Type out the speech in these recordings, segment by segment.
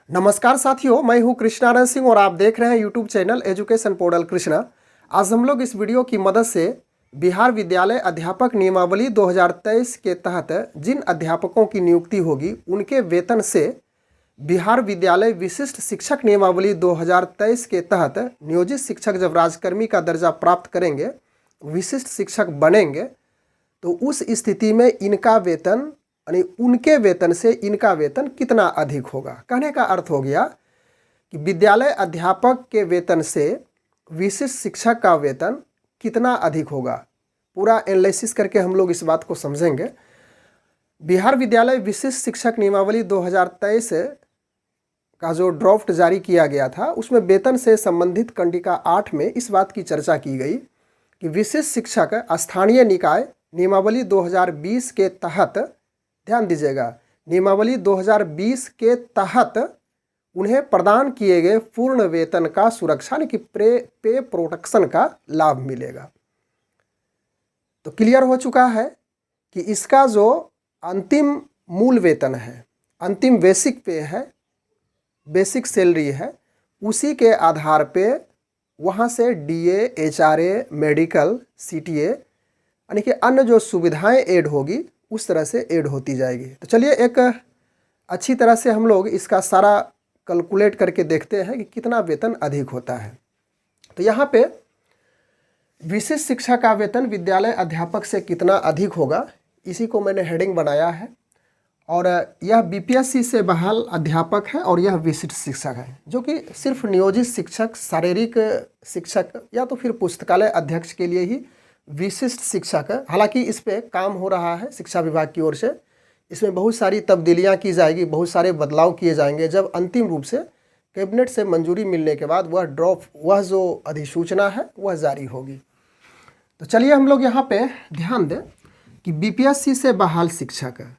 नमस्कार साथियों, मैं हूं कृष्णानंद सिंह और आप देख रहे हैं YouTube channel education portal Krishna. आज हम लोग इस वीडियो की मदद से बिहार विद्यालय अध्यापक नियमावली 2023 के तहत जिन अध्यापकों की नियुक्ति होगी उनके वेतन से बिहार विद्यालय विशिष्ट शिक्षक नियमावली 2023 के तहत नियोजित शिक्षक जब राजकर्मी का दर्जा प्राप्त करेंगे, विशिष्ट शिक्षक बनेंगे, तो उस स्थिति में इनका वेतन यानी उनके वेतन से इनका वेतन कितना अधिक होगा। कहने का अर्थ हो गया कि विद्यालय अध्यापक के वेतन से विशिष्ट शिक्षक का वेतन कितना अधिक होगा। पूरा एनालिसिस करके हम लोग इस बात को समझेंगे। बिहार विद्यालय विशिष्ट शिक्षक नियमावली 2023 का जो ड्राफ्ट जारी किया गया था, उसमें वेतन से संबंधित कंडिका 8 में इस बात की चर्चा की गई कि विशिष्ट शिक्षक स्थानीय निकाय नियमावली 2020 के तहत, ध्यान दीजिएगा, नियमावली 2020 के तहत उन्हें प्रदान किए गए पूर्ण वेतन का सुरक्षा यानी कि पे प्रोटेक्शन का लाभ मिलेगा। तो क्लियर हो चुका है कि इसका जो अंतिम मूल वेतन है, अंतिम बेसिक पे है, बेसिक सैलरी है, उसी के आधार पे वहाँ से डीए, एचआरए, मेडिकल, सीटीए यानी कि अन्य जो सुविधाएं ऐड होगी उस तरह से ऐड होती जाएगी। तो चलिए एक अच्छी तरह से हम लोग इसका सारा कैलकुलेट करके देखते हैं कि कितना वेतन अधिक होता है। तो यहाँ पे विशिष्ट शिक्षा का वेतन विद्यालय अध्यापक से कितना अधिक होगा, इसी को मैंने हेडिंग बनाया है। और यह बीपीएससी से बहाल अध्यापक है और यह विशिष्ट शिक्षक है, जो कि सिर्फ नियोजित शिक्षक, शारीरिक शिक्षक या तो फिर पुस्तकालय अध्यक्ष के लिए ही विशिष्ट शिक्षक है। हालांकि इस पे काम हो रहा है शिक्षा विभाग की ओर से, इसमें बहुत सारी तब्दीलियां की जाएगी, बहुत सारे बदलाव किए जाएंगे। जब अंतिम रूप से कैबिनेट से मंजूरी मिलने के बाद वह जो अधिसूचना है वह जारी होगी। तो चलिए हम लोग यहाँ पे ध्यान दें कि बीपीएससी से बहाल शिक्षक है,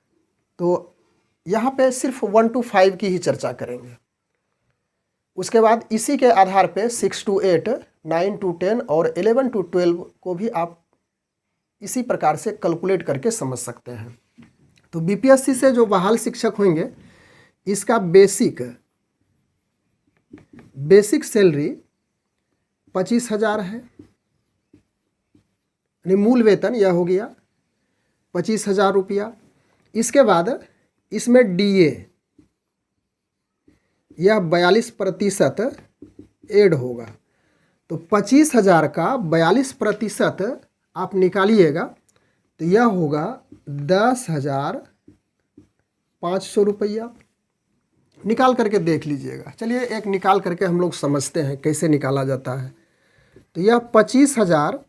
तो यहाँ पे सिर्फ 1 to 5 की ही चर्चा करेंगे। उसके बाद इसी के आधार पे 6 to 8, 9 to 10 और 11 to 12 को भी आप इसी प्रकार से कैलकुलेट करके समझ सकते हैं। तो बीपीएससी से जो बहाल शिक्षक होंगे, इसका बेसिक सैलरी 25,000 है, यानी मूल वेतन यह हो गया 25,000 रुपया। इसके बाद इसमें डीए यह 42% ऐड होगा। तो 25,000 का 42% आप निकालिएगा तो यह होगा 10,500 रुपया। निकाल करके देख लीजिएगा। चलिए एक निकाल करके हम लोग समझते हैं कैसे निकाला जाता है। तो यह 25,000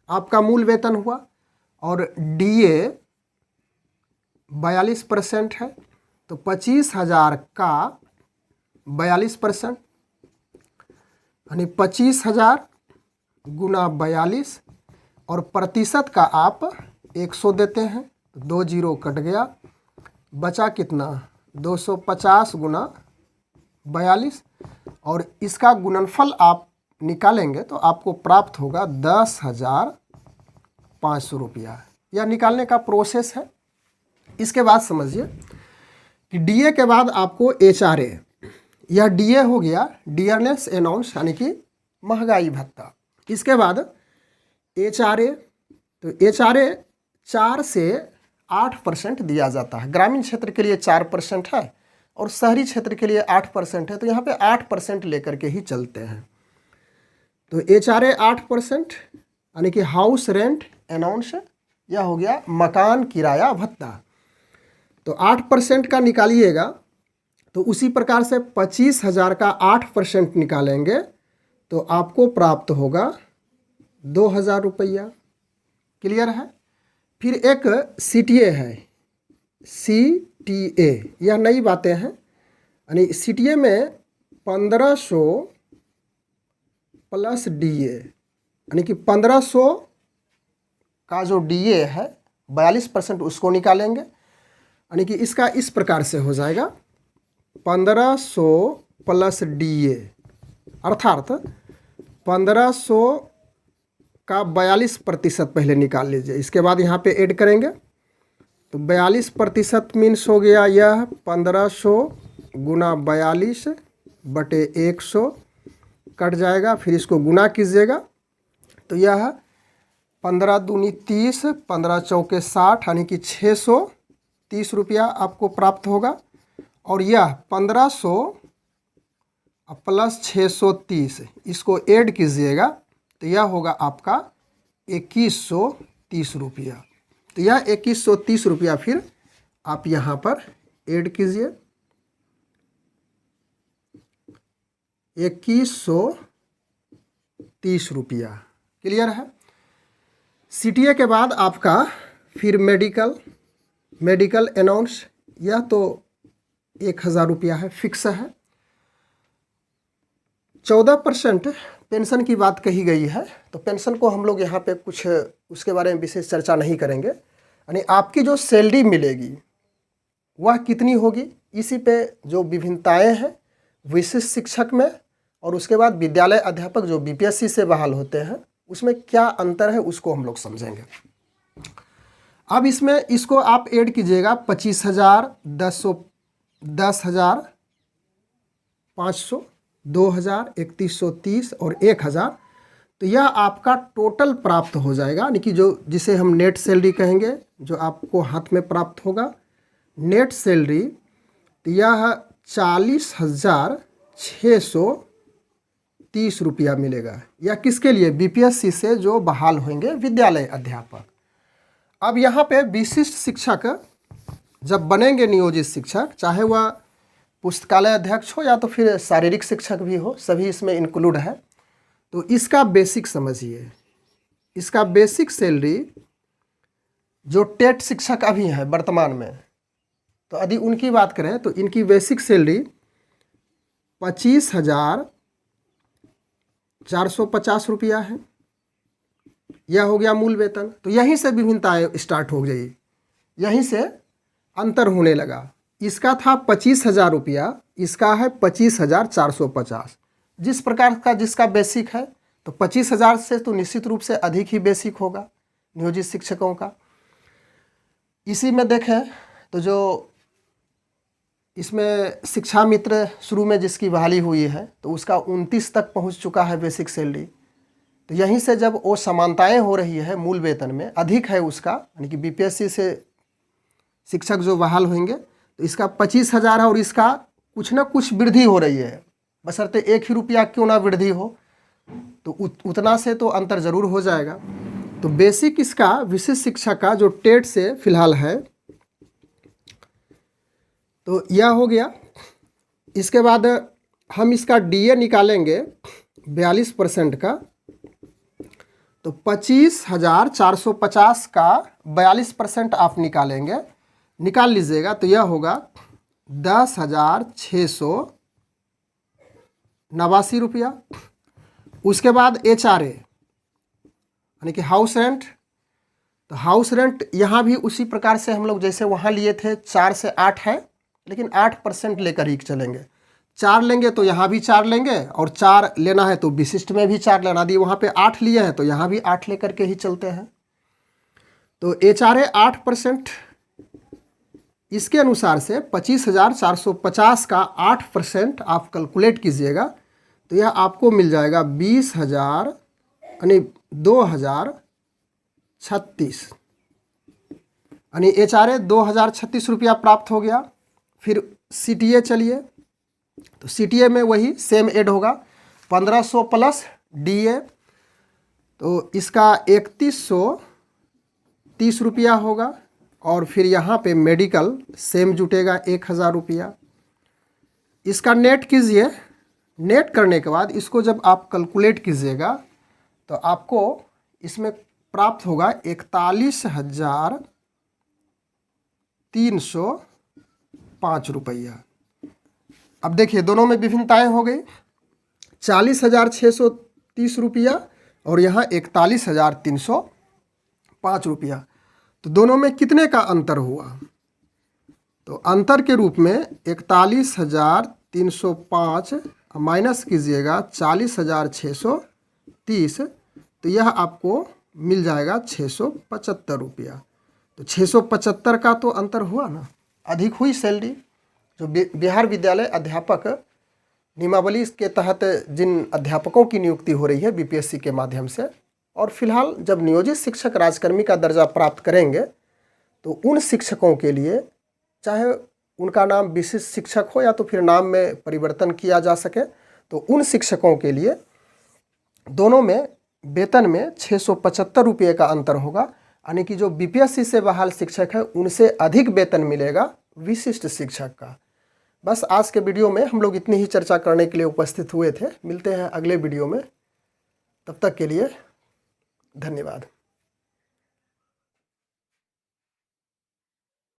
आपका मूल वेतन हुआ और डीए 42% है, तो 25,000 का 42% यानी 25,000 गुना 42 और प्रतिशत का आप 100 देते हैं, तो 2 जीरो कट गया, बचा कितना 250 गुना 42 और इसका गुणनफल आप निकालेंगे तो आपको प्राप्त होगा 10,500 रुपया। यह निकालने का प्रोसेस है। इसके बाद समझिए कि डीए के बाद आपको एचआरए, यह डीए हो गया डियरनेस अलाउंस यानी कि महंगाई भत्ता। इसके बाद एचआरए, तो एचआरए 4 से 8% दिया जाता है। ग्रामीण क्षेत्र के लिए 4% है और शहरी क्षेत्र के लिए 8% है, तो यहाँ पे 8% लेकर के ही चलते हैं। तो एचआरए 8% यानी कि हाउस रेंट अलाउंस, यह हो गया मकान किराया भत्ता। तो 8% का निकालिएगा तो उसी प्रकार से 25,000 का 8% निकालेंगे तो आपको प्राप्त होगा 2,000 रुपया। क्लियर है। फिर एक सीटीए है, सीटीए, यह नई बातें हैं। यानी सीटीए में 1500 प्लस डीए यानी कि 1500 का जो डीए है 42% उसको निकालेंगे, यानी कि इसका इस प्रकार से हो जाएगा 1500 प्लस डीए, अर्थात 1500 का 42% पहले निकाल लीजिए। इसके बाद यहाँ पे ऐड करेंगे तो 42% मीन्स हो गया यह 1500 गुना 42/100 कट जाएगा, फिर इसको गुना कीजिएगा तो यह 15 दूनी 30, 15 चौके 60 यानी कि 630 रुपया आपको प्राप्त होगा। और यह 1500 प्लस 630 इसको ऐड कीजिएगा तो यह होगा आपका 2130 रुपया। तो यह 2130 रुपया फिर आप यहाँ पर ऐड कीजिए, 2130 रुपया। क्लियर है। सीटीए के बाद आपका फिर मेडिकल अनाउंस, यह तो 1000 रुपया है, फिक्स है। 14% पेंशन की बात कही गई है, तो पेंशन को हम लोग यहाँ पे कुछ उसके बारे में विशेष चर्चा नहीं करेंगे। यानी आपकी जो सैलरी मिलेगी वह कितनी होगी, इसी पे जो विभिन्नताएं हैं विशिष्ट शिक्षक में और उसके बाद विद्यालय अध्यापक जो बीपीएससी से बहाल होते हैं उसमें क्या अंतर है उसको हम लोग समझेंगे। अब इसमें इसको आप ऐड कीजिएगा 25,000, 10,000, 500, 2,000, 3130 और 1,000। तो यह आपका टोटल प्राप्त हो जाएगा, यानी कि जो जिसे हम नेट सैलरी कहेंगे, जो आपको हाथ में प्राप्त होगा नेट सैलरी, तो यह 40,630 रुपया मिलेगा। यह किसके लिए, बीपीएससी से जो बहाल होंगे विद्यालय अध्यापक। अब यहाँ पे विशिष्ट शिक्षक जब बनेंगे नियोजित शिक्षक, चाहे वह पुस्तकालय अध्यक्ष हो या तो फिर शारीरिक शिक्षक भी हो, सभी इसमें इंक्लूड है। तो इसका बेसिक समझिए, इसका बेसिक सैलरी जो टेट शिक्षक अभी हैं वर्तमान में, तो यदि उनकी बात करें तो इनकी बेसिक सैलरी 25,450 रुपया है। यह हो गया मूल वेतन। तो यहीं से विभिन्नताएं स्टार्ट हो गई, यहीं से अंतर होने लगा। इसका था 25,000 रुपया, इसका है 25,450। जिस प्रकार का जिसका बेसिक है, तो 25,000 से तो निश्चित रूप से अधिक ही बेसिक होगा नियोजित शिक्षकों का। इसी में देखें तो जो इसमें शिक्षा मित्र शुरू में जिसकी बहाली हुई है तो उसका 29 तक पहुंच चुका है बेसिक सैलरी। तो यहीं से जब वो समानताएं हो रही है मूल वेतन में अधिक है उसका, यानी कि बीपीएससी से शिक्षक जो बहाल होंगे तो इसका 25,000 है और इसका कुछ ना कुछ वृद्धि हो रही है, बशर्ते 1 ही रुपया क्यों ना वृद्धि हो, तो उतना से तो अंतर जरूर हो जाएगा। तो बेसिक इसका विशिष्ट शिक्षक का जो टेट से फिलहाल है तो यह हो गया। इसके बाद हम इसका डीए निकालेंगे 42% का, तो 25,450 का 42% आप निकालेंगे, निकाल लीजिएगा तो यह होगा 10,689 रुपया। उसके बाद HRA यानी कि हाउस रेंट, तो हाउस रेंट यहाँ भी उसी प्रकार से हम लोग जैसे वहाँ लिए थे 4 से 8 है, लेकिन 8% लेकर ही चलेंगे। 4 लेंगे तो यहाँ भी 4 लेंगे, और 4 लेना है तो विशिष्ट में भी 4 लेना दी, वहाँ पे 8 लिए हैं तो यहाँ भी 8 लेकर के ही चलते हैं। तो HRA 8%, इसके अनुसार से 25,450 का 8% आप कैलकुलेट कीजिएगा तो यह आपको मिल जाएगा 20,000 यानी 2,036, यानी HRA 2,036 रुपया प्राप्त हो गया। फिर CTA चलिए, तो CTA में वही सेम ऐड होगा 1,500 प्लस DA, तो इसका 3,130 रुपया होगा। और फिर यहाँ पे मेडिकल सेम जुटेगा 1,000 रुपया। इसका नेट कीजिए, नेट करने के बाद इसको जब आप कैलकुलेट कीजिएगा तो आपको इसमें प्राप्त होगा 41,305 रुपया। अब देखिए दोनों में विभिन्नताएं हो गई, 40,630 रुपया और यहाँ 41,305 रुपया। तो दोनों में कितने का अंतर हुआ, तो अंतर के रूप में 41,305 माइनस कीजिएगा 40,630, तो यह आपको मिल जाएगा 675 रुपया। तो 675 का तो अंतर हुआ ना, अधिक हुई सैलरी। जो बिहार विद्यालय अध्यापक नियमावली के तहत जिन अध्यापकों की नियुक्ति हो रही है बीपीएससी के माध्यम से, और फिलहाल जब नियोजित शिक्षक राजकर्मी का दर्जा प्राप्त करेंगे तो उन शिक्षकों के लिए, चाहे उनका नाम विशिष्ट शिक्षक हो या तो फिर नाम में परिवर्तन किया जा सके, तो उन शिक्षकों के लिए दोनों में वेतन में 675 रुपये का अंतर होगा। यानी कि जो बीपीएससी से बहाल शिक्षक है उनसे अधिक वेतन मिलेगा विशिष्ट शिक्षक का। बस आज के वीडियो में हम लोग इतनी ही चर्चा करने के लिए उपस्थित हुए थे। मिलते हैं अगले वीडियो में, तब तक के लिए धन्यवाद।